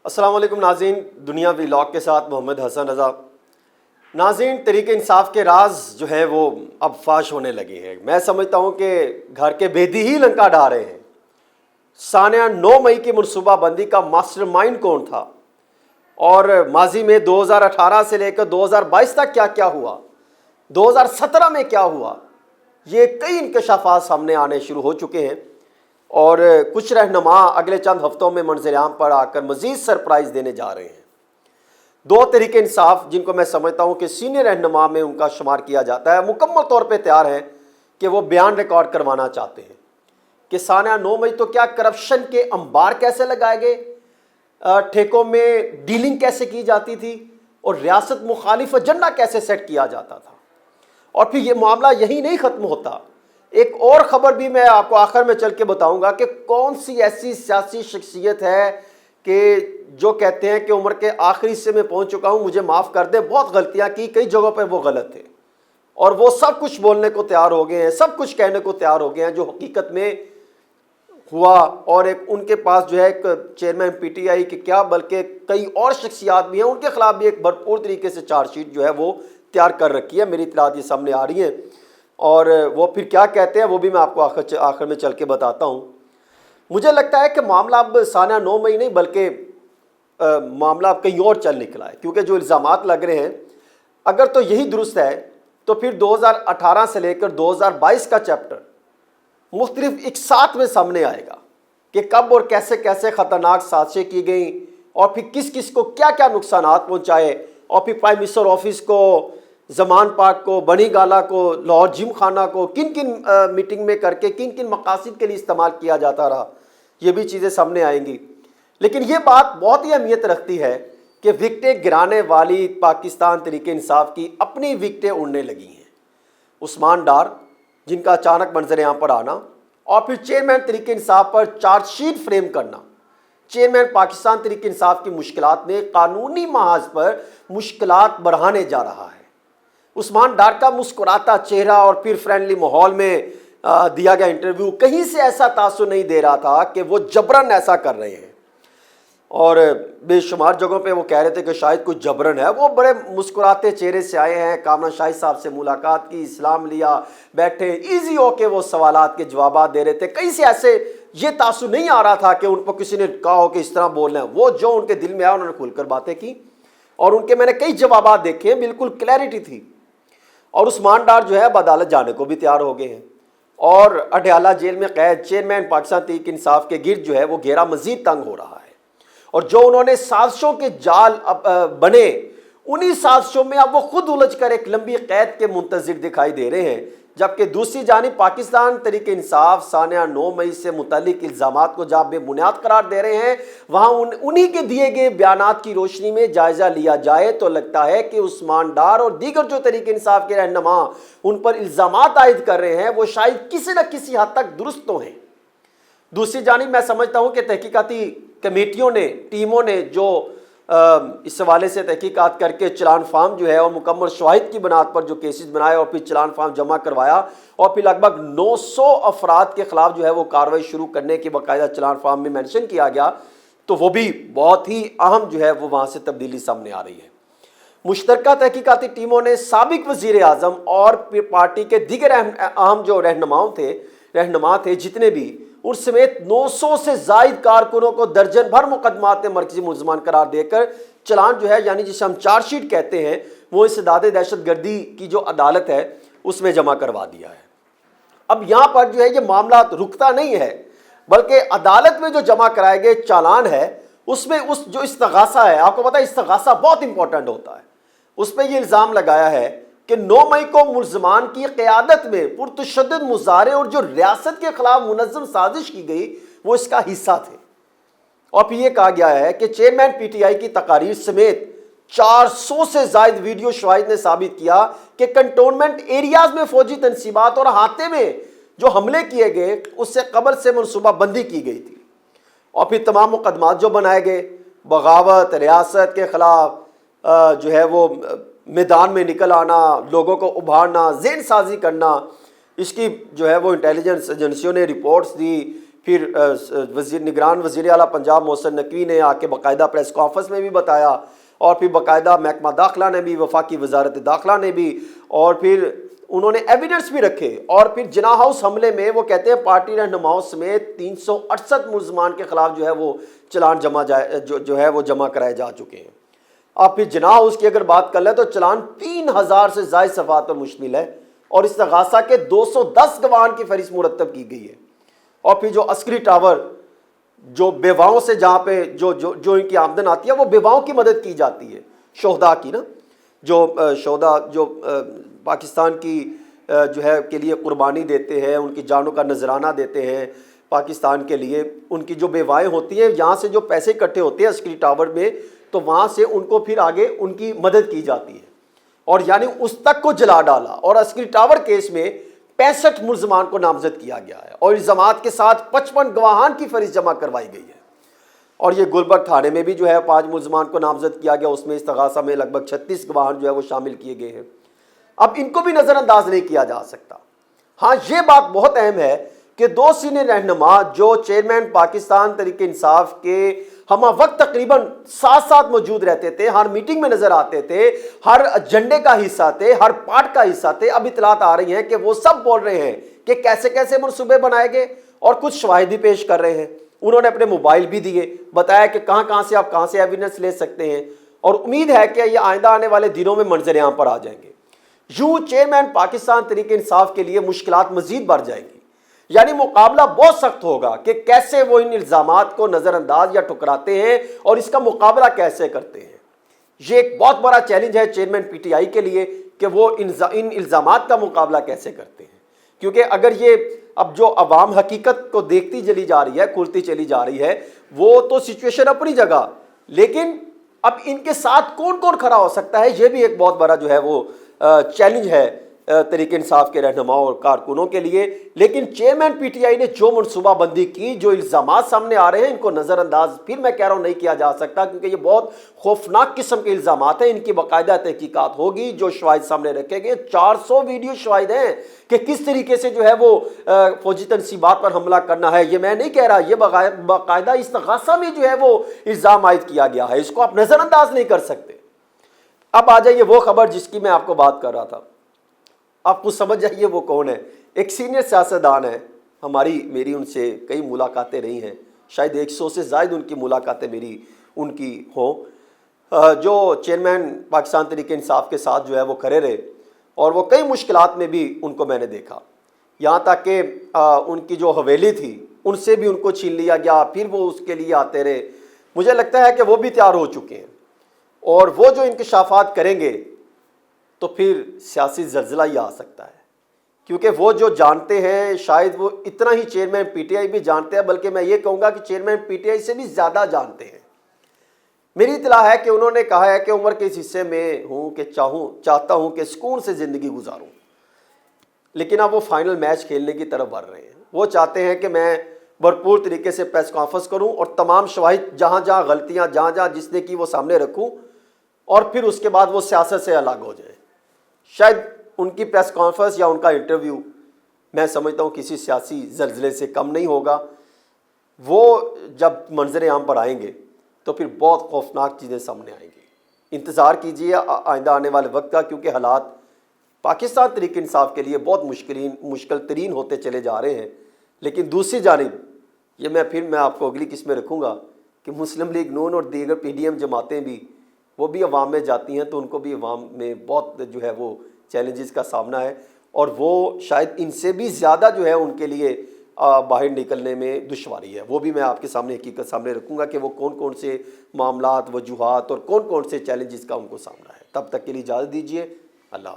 السلام علیکم ناظرین، دنیا ولاگ کے ساتھ محمد حسن رضا۔ ناظرین، تحریک انصاف کے راز جو ہے وہ اب فاش ہونے لگے ہیں۔ میں سمجھتا ہوں کہ گھر کے بیدی ہی لنکا ڈھا رہے ہیں۔ سانحہ 9 مئی کی منصوبہ بندی کا ماسٹر مائنڈ کون تھا، اور ماضی میں 2018 سے لے کر 2022 تک کیا کیا ہوا، 2017 میں کیا ہوا، یہ کئی انکشافات سامنے آنے شروع ہو چکے ہیں، اور کچھ رہنما اگلے چند ہفتوں میں منظر عام پر آ کر مزید سرپرائز دینے جا رہے ہیں۔ 2 تحریک انصاف، جن کو میں سمجھتا ہوں کہ سینئر رہنما میں ان کا شمار کیا جاتا ہے، مکمل طور پہ تیار ہیں کہ وہ بیان ریکارڈ کروانا چاہتے ہیں کہ سانحہ 9 مئی تو کیا کرپشن کے انبار کیسے لگائے گئے، ٹھیکوں میں ڈیلنگ کیسے کی جاتی تھی، اور ریاست مخالف ایجنڈا کیسے سیٹ کیا جاتا تھا۔ اور پھر یہ معاملہ یہی نہیں ختم ہوتا، ایک اور خبر بھی میں آپ کو آخر میں چل کے بتاؤں گا کہ کون سی ایسی سیاسی شخصیت ہے کہ جو کہتے ہیں کہ عمر کے آخری حصے میں پہنچ چکا ہوں، مجھے معاف کر دیں، بہت غلطیاں کی، کئی جگہوں پہ وہ غلط تھے، اور وہ سب کچھ بولنے کو تیار ہو گئے ہیں، سب کچھ کہنے کو تیار ہو گئے ہیں جو حقیقت میں ہوا۔ اور ایک ان کے پاس جو ہے ایک چیئرمین پی ٹی آئی کے کیا بلکہ کئی اور شخصیات بھی ہیں، ان کے خلاف بھی ایک بھرپور طریقے سے چارج شیٹ جو ہے وہ تیار کر رکھی ہے، میری اطلاعات یہ سامنے آ رہی ہیں، اور وہ پھر کیا کہتے ہیں وہ بھی میں آپ کو آخر میں چل کے بتاتا ہوں۔ مجھے لگتا ہے کہ معاملہ اب سانحہ 9 مئی نہیں بلکہ معاملہ اب کہیں اور چل نکلا ہے، کیونکہ جو الزامات لگ رہے ہیں اگر تو یہی درست ہے تو پھر 2018 سے لے کر 2022 کا چیپٹر مختلف ایک ساتھ میں سامنے آئے گا کہ کب اور کیسے کیسے خطرناک سازشیں کی گئیں، اور پھر کس کس کو کیا کیا نقصانات پہنچائے، اور پھر پرائم منسٹر آفس کو، زمان پاک کو، بنی گالا کو، لاہور جم خانہ کو کن کن میٹنگ میں کر کے کن کن مقاصد کے لیے استعمال کیا جاتا رہا، یہ بھی چیزیں سامنے آئیں گی۔ لیکن یہ بات بہت ہی اہمیت رکھتی ہے کہ وکٹیں گرانے والی پاکستان تحریک انصاف کی اپنی وکٹیں اڑنے لگی ہیں۔ عثمان ڈار، جن کا اچانک منظر عام پر آنا، اور پھر چیئرمین تحریک انصاف پر چارج شیٹ فریم کرنا، چیئرمین پاکستان تحریک انصاف کی مشکلات میں قانونی محاذ پر مشکلات بڑھانے جا رہا ہے۔ عثمان ڈار کا مسکراتا چہرہ اور پھر فرینڈلی ماحول میں دیا گیا انٹرویو کہیں سے ایسا تاثر نہیں دے رہا تھا کہ وہ جبرن ایسا کر رہے ہیں، اور بے شمار جگہوں پہ وہ کہہ رہے تھے کہ شاید کچھ جبرن ہے۔ وہ بڑے مسکراتے چہرے سے آئے ہیں، کامران شاہد صاحب سے ملاقات کی، اسلام لیا، بیٹھے ایزی ہو کے وہ سوالات کے جوابات دے رہے تھے، کہیں سے ایسے یہ تاثر نہیں آ رہا تھا کہ ان کو کسی نے کہا ہو کہ اس طرح بولنا ہے۔ وہ جو ان کے دل میں آیا انہوں نے کھل کر باتیں کی، اور ان کے میں نے کئی جوابات دیکھے ہیں، بالکل کلیئرٹی تھی۔ اور عثمان ڈار جو ہے اب عدالت جانے کو بھی تیار ہو گئے ہیں، اور اڈیالہ جیل میں قید چیئرمین پاکستان تحریک انصاف کے گرد جو ہے وہ گھیرا مزید تنگ ہو رہا ہے، اور جو انہوں نے سازشوں کے جال بنے، انہی سازشوں میں اب وہ خود الجھ کر ایک لمبی قید کے منتظر دکھائی دے رہے ہیں۔ جبکہ دوسری جانب پاکستان تحریک انصاف سانحہ 9 مئی سے متعلق الزامات کو جہاں بے بنیاد قرار دے رہے ہیں، وہاں انہی کے دیے گئے بیانات کی روشنی میں جائزہ لیا جائے تو لگتا ہے کہ عثمان ڈار اور دیگر جو تحریک انصاف کے رہنما ان پر الزامات عائد کر رہے ہیں وہ شاید کسی نہ کسی حد تک درست تو ہیں۔ دوسری جانب میں سمجھتا ہوں کہ تحقیقاتی کمیٹیوں نے، ٹیموں نے جو اس حوالے سے تحقیقات کر کے چلان فارم جو ہے اور مکمل شواہد کی بنیاد پر جو کیسز بنائے اور پھر چلان فارم جمع کروایا، اور پھر لگ بھگ 900 افراد کے خلاف جو ہے وہ کارروائی شروع کرنے کی باقاعدہ چلان فارم میں مینشن کیا گیا، تو وہ بھی بہت ہی اہم جو ہے وہ وہاں سے تبدیلی سامنے آ رہی ہے۔ مشترکہ تحقیقاتی ٹیموں نے سابق وزیر اعظم اور پارٹی کے دیگر اہم جو رہنما تھے جتنے بھی، ان سمیت 900 سے زائد کارکنوں کو درجن بھر مقدمات میں مرکزی ملزمان قرار دے کر چلان جو ہے، یعنی جسے ہم چارج شیٹ کہتے ہیں، وہ انسداد دہشت گردی کی جو عدالت ہے اس میں جمع کروا دیا ہے۔ اب یہاں پر جو ہے یہ معاملہ رکتا نہیں ہے، بلکہ عدالت میں جو جمع کرائے گئے چالان ہے اس میں اس جو استغاثہ ہے، آپ کو پتہ ہے استغاثہ بہت امپورٹنٹ ہوتا ہے، اس پہ یہ الزام لگایا ہے کہ 9 مئی کو ملزمان کی قیادت میں پرتشدد مظاہرے اور جو ریاست کے خلاف منظم سازش کی گئی وہ اس کا حصہ تھے۔ اور پھر یہ کہا گیا ہے کہ چیئرمین پی ٹی آئی کی تقاریر سمیت 400 سے زائد ویڈیو شواہد نے ثابت کیا کہ کنٹونمنٹ ایریاز میں فوجی تنصیبات اور احاطے میں جو حملے کیے گئے اس سے قبل سے منصوبہ بندی کی گئی تھی، اور پھر تمام مقدمات جو بنائے گئے، بغاوت، ریاست کے خلاف جو ہے وہ میدان میں نکل آنا، لوگوں کو ابھارنا، ذہن سازی کرنا، اس کی جو ہے وہ انٹیلیجنس ایجنسیوں نے رپورٹس دی پھر نگران وزیر اعلیٰ پنجاب محسن نقوی نے آ کے باقاعدہ پریس کانفرنس میں بھی بتایا، اور پھر باقاعدہ محکمہ داخلہ نے بھی، وفاقی وزارت داخلہ نے بھی، اور پھر انہوں نے ایویڈنس بھی رکھے۔ اور پھر جناح ہاؤس حملے میں وہ کہتے ہیں پارٹی رہنماؤں سمیت 368 ملزمان کے خلاف جو ہے وہ چلان جمع کرائے جا چکے ہیں۔ اب پھر جناح ہاؤس کی اگر بات کر لیں تو چلان 3000 سے زائد صفحات پر مشتمل ہے، اور استغاثہ کے 210 گواہان کی فہرست مرتب کی گئی ہے۔ اور پھر جو عسکری ٹاور، جو بیواؤں سے جہاں پہ جو ان کی آمدن آتی ہے وہ بیواؤں کی مدد کی جاتی ہے، شہداء کی نا، جو شہداء جو پاکستان کی جو ہے کے لیے قربانی دیتے ہیں، ان کی جانوں کا نذرانہ دیتے ہیں پاکستان کے لیے، ان کی جو بیوائیں ہوتی ہیں، یہاں سے جو پیسے اکٹھے ہوتے ہیں عسکری ٹاور میں، تو وہاں سے ان کو پھر آگے ان کی مدد کی جاتی ہے۔ اور یعنی اس تک کو جلا ڈالا، اور عسکری ٹاور کیس میں 65 ملزمان کو نامزد کیا گیا ہے، اور الزامات کے ساتھ 55 گواہان کی فہرست جمع کروائی گئی ہے۔ اور یہ گلبرگ تھانے میں بھی جو ہے 5 ملزمان کو نامزد کیا گیا، اس میں استغاثہ میں لگ بھگ 36 گواہان جو ہے وہ شامل کیے گئے ہیں۔ اب ان کو بھی نظر انداز نہیں کیا جا سکتا۔ ہاں یہ بات بہت اہم ہے کہ 2 سینئر رہنما جو چیئرمین پاکستان تحریک انصاف کے ہمہ وقت تقریباً ساتھ ساتھ موجود رہتے تھے، ہر میٹنگ میں نظر آتے تھے، ہر ایجنڈے کا حصہ تھے، ہر پارٹ کا حصہ تھے، اب اطلاعات آ رہی ہیں کہ وہ سب بول رہے ہیں کہ کیسے کیسے منصوبے بنائے گئے، اور کچھ شواہد بھی پیش کر رہے ہیں۔ انہوں نے اپنے موبائل بھی دیے، بتایا کہ کہاں سے آپ کہاں سے ایویڈنس لے سکتے ہیں، اور امید ہے کہ یہ آئندہ آنے والے دنوں میں منظر عام پر آ جائیں گے۔ یوں چیئرمین پاکستان تحریک انصاف کے لیے مشکلات مزید بڑھ جائیں گی، یعنی مقابلہ بہت سخت ہوگا کہ کیسے وہ ان الزامات کو نظر انداز یا ٹکراتے ہیں اور اس کا مقابلہ کیسے کرتے ہیں۔ یہ ایک بہت بڑا چیلنج ہے چیئرمین پی ٹی آئی کے لیے کہ وہ ان الزامات کا مقابلہ کیسے کرتے ہیں، کیونکہ اگر یہ اب جو عوام حقیقت کو دیکھتی چلی جا رہی ہے، کھلتی چلی جا رہی ہے، وہ تو سچویشن اپنی جگہ، لیکن اب ان کے ساتھ کون کون کھڑا ہو سکتا ہے، یہ بھی ایک بہت بڑا جو ہے وہ چیلنج ہے تحریک انصاف کے رہنماؤں اور کارکنوں کے لیے۔ لیکن چیئرمین پی ٹی آئی نے جو منصوبہ بندی کی، جو الزامات سامنے آ رہے ہیں، ان کو نظر انداز پھر میں کہہ رہا ہوں نہیں کیا جا سکتا، کیونکہ یہ بہت خوفناک قسم کے الزامات ہیں۔ ان کی باقاعدہ تحقیقات ہوگی، جو شواہد سامنے رکھے گئے، 400 ویڈیو شواہد ہیں کہ کس طریقے سے جو ہے وہ فوجی تنصیبات پر حملہ کرنا ہے۔ یہ میں نہیں کہہ رہا، یہ باقاعدہ استغاثہ میں جو ہے وہ الزام عائد کیا گیا ہے، اس کو آپ نظر انداز نہیں کر سکتے۔ اب آ جائیے وہ خبر جس کی میں آپ کو بات کر رہا تھا، آپ کو سمجھ جائیے وہ کون ہے۔ ایک سینئر سیاستدان ہے، میری ان سے کئی ملاقاتیں رہی ہیں، شاید 100 سے زائد ان کی ملاقاتیں ان کی ہوں، جو چیئرمین پاکستان تحریک انصاف کے ساتھ جو ہے وہ کھڑے رہے، اور وہ کئی مشکلات میں بھی ان کو میں نے دیکھا، یہاں تک کہ ان کی جو حویلی تھی ان سے بھی ان کو چھین لیا گیا، پھر وہ اس کے لیے آتے رہے۔ مجھے لگتا ہے کہ وہ بھی تیار ہو چکے ہیں، اور وہ جو انکشافات کریں گے تو پھر سیاسی زلزلہ ہی آ سکتا ہے، کیونکہ وہ جو جانتے ہیں، شاید وہ اتنا ہی چیئرمین پی ٹی آئی بھی جانتے ہیں، بلکہ میں یہ کہوں گا کہ چیئرمین پی ٹی آئی سے بھی زیادہ جانتے ہیں۔ میری اطلاع ہے کہ انہوں نے کہا ہے کہ عمر کے اس حصے میں ہوں کہ چاہتا ہوں کہ سکون سے زندگی گزاروں، لیکن اب وہ فائنل میچ کھیلنے کی طرف بڑھ رہے ہیں۔ وہ چاہتے ہیں کہ میں بھرپور طریقے سے پریس کانفرنس کروں اور تمام شواہد جہاں جہاں غلطیاں جہاں جس نے کی وہ سامنے رکھوں، اور پھر اس کے بعد وہ سیاست سے الگ ہو جائیں۔ شاید ان کی پریس کانفرنس یا ان کا انٹرویو میں سمجھتا ہوں کسی سیاسی زلزلے سے کم نہیں ہوگا۔ وہ جب منظر عام پر آئیں گے تو پھر بہت خوفناک چیزیں سامنے آئیں گی۔ انتظار کیجیے آئندہ آنے والے وقت کا، کیونکہ حالات پاکستان تحریک انصاف کے لیے بہت مشکل ترین ہوتے چلے جا رہے ہیں۔ لیکن دوسری جانب یہ میں آپ کو اگلی قسط میں رکھوں گا کہ مسلم لیگ نون اور دیگر پی ڈی ایم جماعتیں بھی وہ بھی عوام میں جاتی ہیں، تو ان کو بھی عوام میں بہت جو ہے وہ چیلنجز کا سامنا ہے، اور وہ شاید ان سے بھی زیادہ جو ہے ان کے لیے باہر نکلنے میں دشواری ہے۔ وہ بھی میں آپ کے سامنے حقیقت سامنے رکھوں گا کہ وہ کون کون سے معاملات، وجوہات اور کون کون سے چیلنجز کا ان کو سامنا ہے۔ تب تک کے لیے اجازت دیجیے، اللہ حافظ۔